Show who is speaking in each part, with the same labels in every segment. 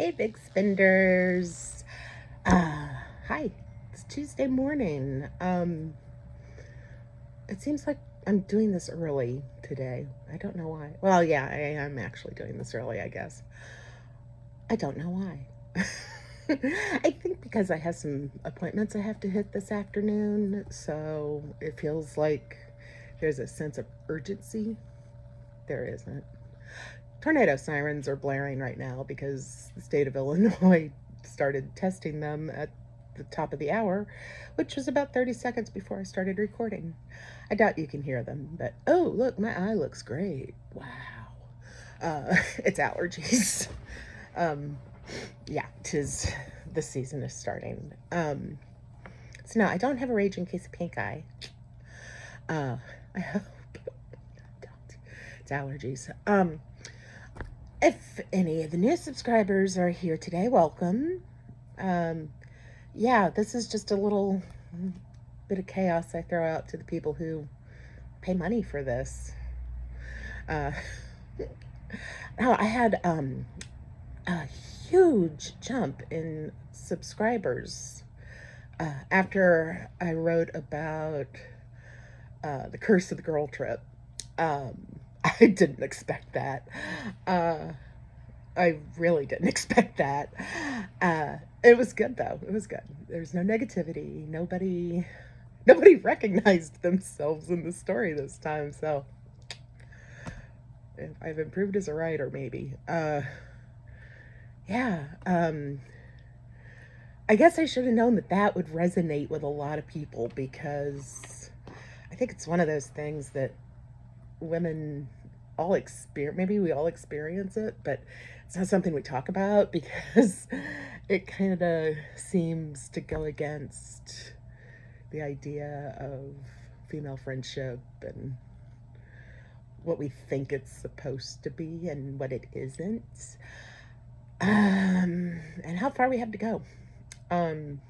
Speaker 1: Hey, big spenders. Uh, Hi. It's Tuesday morning. It seems like I'm doing this early today. I don't know why. Well, yeah, I am actually doing this early, I guess. I don't know why. I think because I have some appointments I have to hit this afternoon, so it feels like there's a sense of urgency. There isn't. Tornado sirens are blaring right now because the state of Illinois started testing them at the top of the hour, which was about 30 seconds before I started recording. I doubt you can hear them, but oh, look, my eye looks great. Wow. It's allergies. Um, yeah, tis the season is starting. So no, I don't have a raging case of pink eye. Uh, I hope I don't. It's allergies. If any of the new subscribers are here today, welcome. Um, yeah, this is just a little bit of chaos I throw out to the people who pay money for this. Uh, now, I had a huge jump in subscribers after I wrote about the curse of the girl trip. I didn't expect that. Uh, I really didn't expect that. It was good though. It was good. There's no negativity. Nobody recognized themselves in the story this time. So I've improved as a writer, maybe. Yeah. I guess I should have known that that would resonate with a lot of people because I think it's one of those things that women all experience. Maybe we all experience it, but it's not something we talk about because it kind of seems to go against the idea of female friendship and what we think it's supposed to be and what it isn't, and how far we have to go. um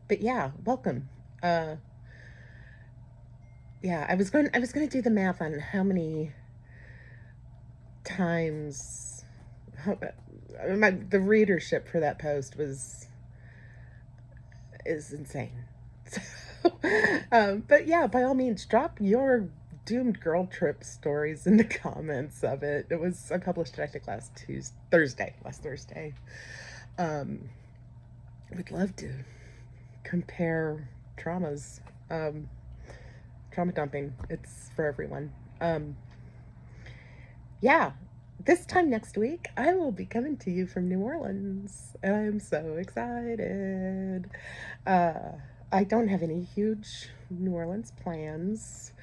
Speaker 1: but yeah, welcome. uh yeah, I was going to do the math on how many times the readership for that post was is insane. So, but yeah, by all means, drop your doomed girl trip stories in the comments of it. I published it, I think, last Thursday. Um, would love to compare traumas. Um, Trauma dumping. It's for everyone. Yeah, this time next week, I will be coming to you from New Orleans, and I am so excited. Uh, I don't have any huge New Orleans plans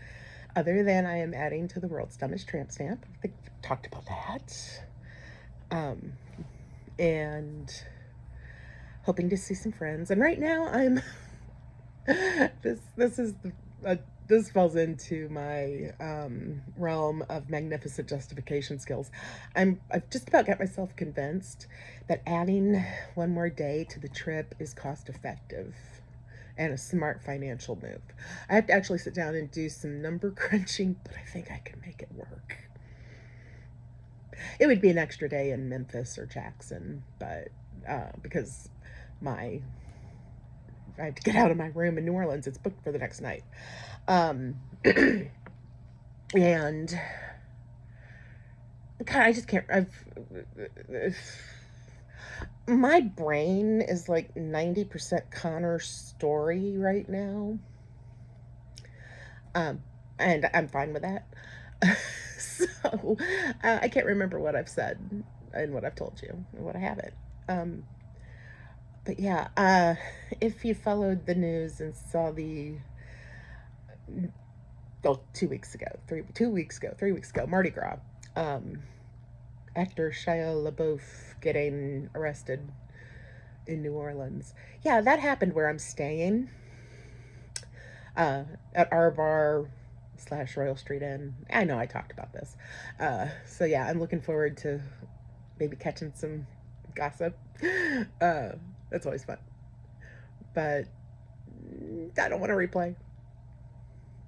Speaker 1: other than I am adding to the world's dumbest tramp stamp. I think we talked about that. Um, and hoping to see some friends. And right now, I'm this is this falls into my realm of magnificent justification skills. I've just about got myself convinced that adding one more day to the trip is cost effective and a smart financial move. I have to actually sit down and do some number crunching, but I think I can make it work. It would be an extra day in Memphis or Jackson, but because my I have to get out of my room in New Orleans, it's booked for the next night. Um, and God, I just can't. My brain is like 90% Connor's story right now. Um, and I'm fine with that. So I can't remember what I've said and what I've told you and what I haven't. Um, but yeah, if you followed the news and saw the 2 weeks ago, 3 weeks ago, Mardi Gras, um, actor Shia LaBeouf getting arrested in New Orleans. Yeah, that happened where I'm staying, uh, at our bar slash Royal Street Inn. I know I talked about this. So yeah, I'm looking forward to maybe catching some gossip. Uh, that's always fun. But I don't want to replay,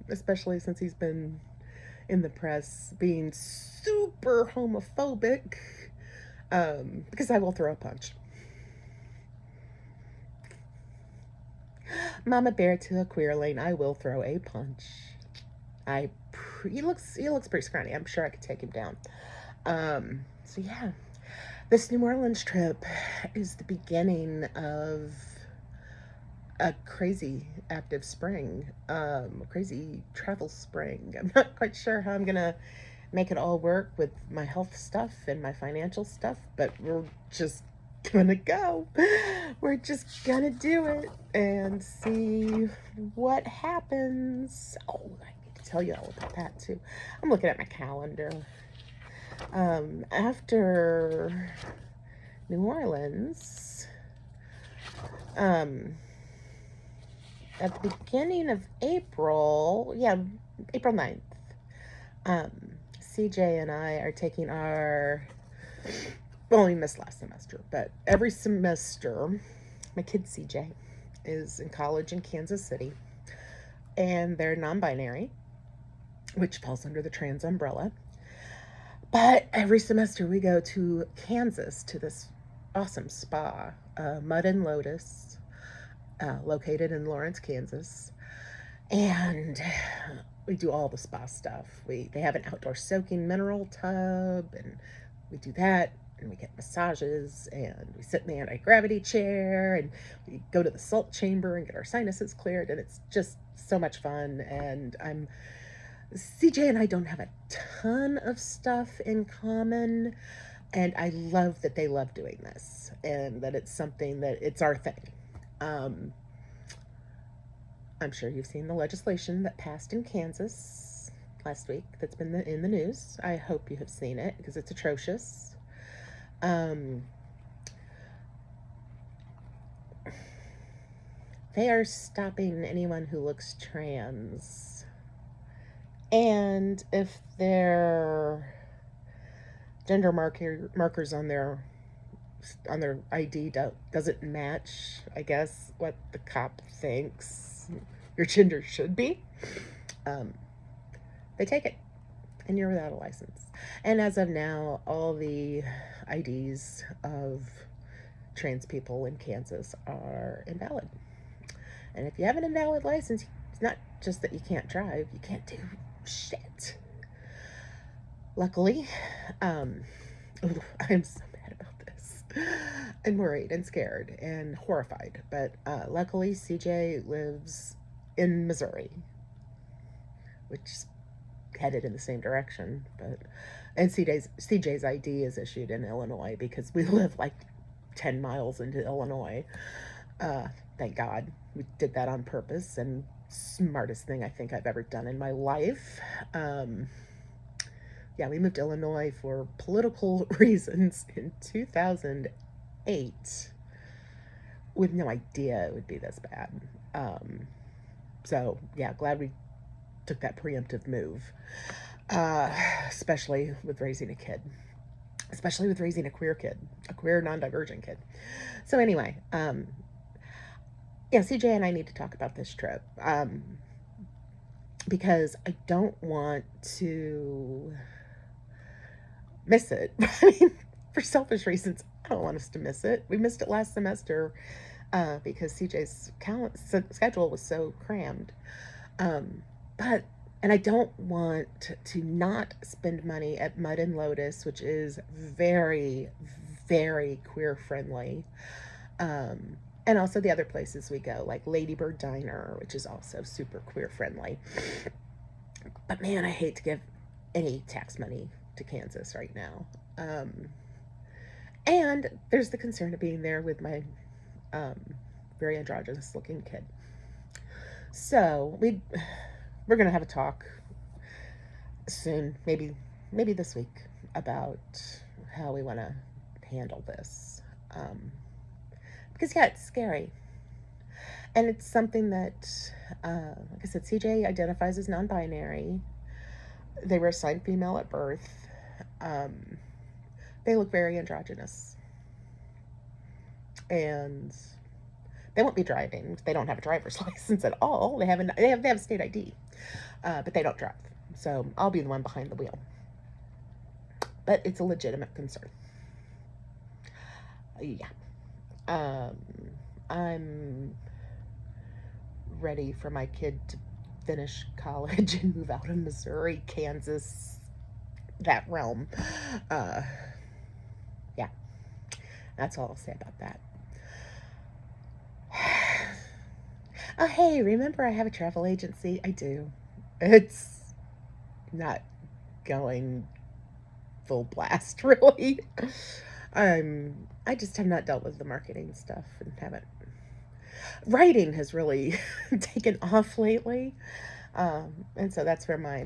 Speaker 1: especially since he's been in the press being super homophobic. because I will throw a punch. Mama Bear to a Queerling, I will throw a punch. He looks pretty scrawny. I'm sure I could take him down. So yeah, this New Orleans trip is the beginning of a crazy active spring, a crazy travel spring. I'm not quite sure how I'm gonna make it all work with my health stuff and my financial stuff, but we're just gonna go. We're just gonna do it and see what happens. Oh, I need to tell you all about that too. I'm looking at my calendar. After New Orleans, um, at the beginning of April, yeah, April 9th, um, CJ and I are taking well, we missed last semester, but every semester, my kid CJ is in college in Kansas City, and they're non binary, which falls under the trans umbrella. But every semester we go to Kansas to this awesome spa, Mud and Lotus, located in Lawrence, Kansas. And we do all the spa stuff. They have an outdoor soaking mineral tub, and we do that, and we get massages, and we sit in the anti-gravity chair, and we go to the salt chamber and get our sinuses cleared, and it's just so much fun. And CJ and I don't have a ton of stuff in common, and I love that they love doing this, and that it's something that it's our thing. Um, I'm sure you've seen the legislation that passed in Kansas last week that's been in the news. I hope you have seen it because it's atrocious. Um, they are stopping anyone who looks trans. And if their gender markers on their ID doesn't match, I guess, what the cop thinks your gender should be, they take it, and you're without a license. And as of now, all the IDs of trans people in Kansas are invalid. And if you have an invalid license, it's not just that you can't drive, you can't do shit. Luckily, I'm so mad about this. I'm worried and scared and horrified. But luckily, CJ lives in Missouri, which is headed in the same direction. And CJ's ID is issued in Illinois because we live like 10 miles into Illinois. Thank God we did that on purpose, and smartest thing I think I've ever done in my life. Yeah, we moved to Illinois for political reasons in 2008 with no idea it would be this bad. So, yeah, glad we took that preemptive move, especially with raising a kid, especially with raising a queer kid, a queer non-divergent kid. So anyway, yeah, CJ and I need to talk about this trip, because I don't want to miss it. I mean, for selfish reasons, I don't want us to miss it. We missed it last semester because CJ's schedule was so crammed. But and I don't want to not spend money at Mud and Lotus, which is very, very queer friendly. And also the other places we go, like Ladybird Diner, which is also super queer friendly. But man, I hate to give any tax money to Kansas right now. And there's the concern of being there with my very androgynous looking kid. So we're gonna have a talk soon, maybe this week, about how we want to handle this. Because yeah, it's scary, and it's something that, like I said, CJ identifies as non-binary. They were assigned female at birth. They look very androgynous, and they won't be driving. They don't have a driver's license at all. They have state ID, but they don't drive. So I'll be the one behind the wheel. But it's a legitimate concern. Yeah. Um, I'm ready for my kid to finish college and move out of Missouri, Kansas, that realm. Uh, yeah, that's all I'll say about that. Oh, hey, remember I have a travel agency? I do. It's not going full blast, really. I just have not dealt with the marketing stuff and haven't. Writing has really taken off lately, and so that's where my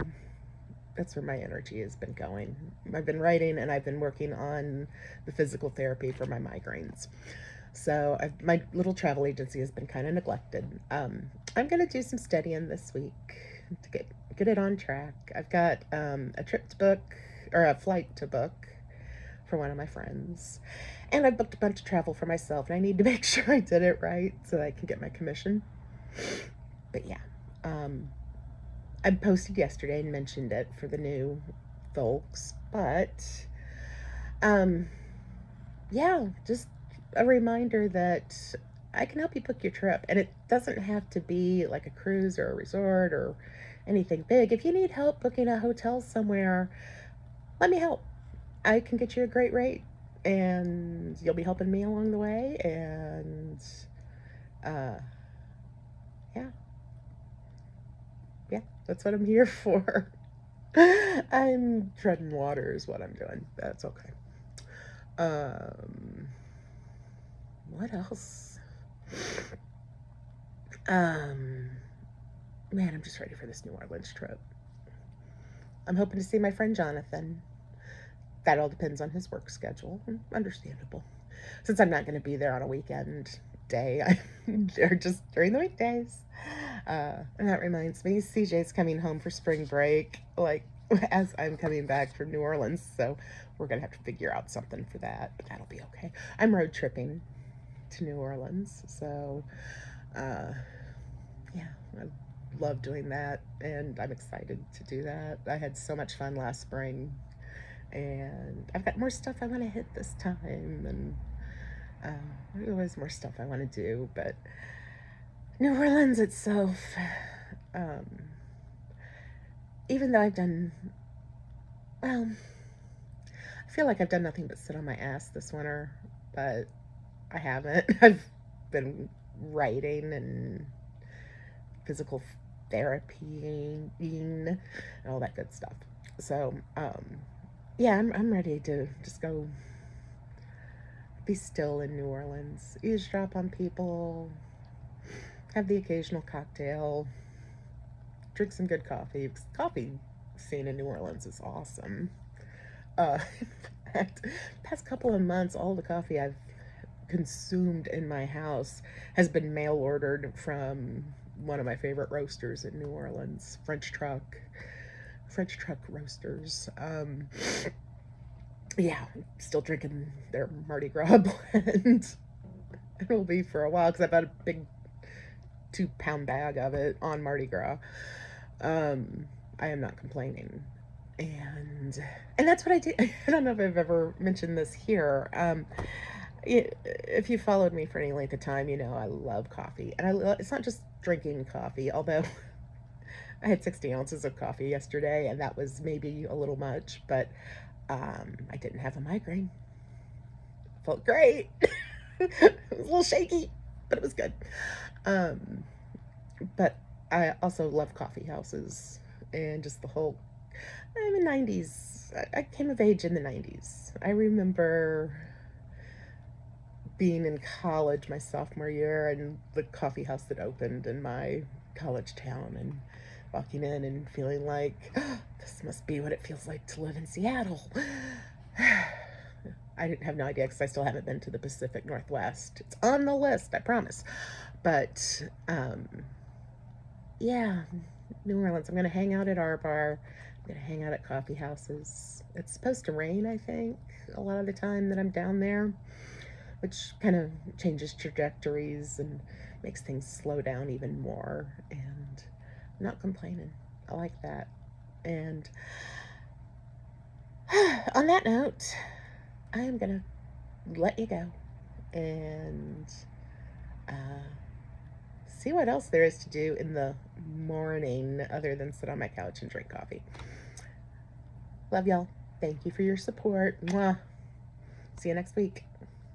Speaker 1: energy has been going. I've been writing and I've been working on the physical therapy for my migraines. So my little travel agency has been kind of neglected. I'm going to do some studying this week to get it on track. I've got a trip to book or a flight to book for one of my friends. And I've booked a bunch of travel for myself, and I need to make sure I did it right so that I can get my commission. But yeah, um, I posted yesterday and mentioned it for the new folks, but um, yeah, just a reminder that I can help you book your trip, and it doesn't have to be like a cruise or a resort or anything big. If you need help booking a hotel somewhere, let me help. I can get you a great rate, and you'll be helping me along the way. And uh, yeah, yeah, that's what I'm here for. I'm treading water, is what I'm doing. That's okay. Um, what else? Um, man, I'm just ready for this New Orleans trip. I'm hoping to see my friend Jonathan. That all depends on his work schedule. Understandable. Since I'm not going to be there on a weekend day, I'm there just during the weekdays. And that reminds me, CJ's coming home for spring break, like as I'm coming back from New Orleans. So we're going to have to figure out something for that, but that'll be okay. I'm road tripping to New Orleans. So, uh, yeah, I love doing that. And I'm excited to do that. I had so much fun last spring. And I've got more stuff I want to hit this time. And there's always more stuff I want to do. But New Orleans itself, um, even though I've done, well, I feel like I've done nothing but sit on my ass this winter, but I haven't. I've been writing and physical therapy and all that good stuff. So, yeah, I'm ready to just go be still in New Orleans, eavesdrop on people, have the occasional cocktail, drink some good coffee. Coffee scene in New Orleans is awesome. In fact, past couple of months, all the coffee I've consumed in my house has been mail ordered from one of my favorite roasters in New Orleans, French Truck Roasters. Yeah, still drinking their Mardi Gras blend. It'll be for a while because I bought a big 2-pound bag of it on Mardi Gras. I am not complaining. And and that's what I do. I don't know if I've ever mentioned this here. If you followed me for any length of time, you know I love coffee, and it's not just drinking coffee. Although I had 60 ounces of coffee yesterday, and that was maybe a little much, but I didn't have a migraine. Felt great. It was a little shaky, but it was good. Um, but I also love coffee houses and just the whole. I'm in the 90s. I came of age in the 90s. I remember being in college my sophomore year and the coffee house that opened in my college town and walking in and feeling like, oh, this must be what it feels like to live in Seattle. I didn't have no idea because I still haven't been to the Pacific Northwest. It's on the list, I promise. But yeah, New Orleans. I'm going to hang out at our bar. I'm going to hang out at coffee houses. It's supposed to rain, I think, a lot of the time that I'm down there, which kind of changes trajectories and makes things slow down even more. And I'm not complaining. I like that. And on that note, I am going to let you go. and uh, see what else there is to do in the morning other than sit on my couch and drink coffee. Love y'all. Thank you for your support. Mwah. See you next week.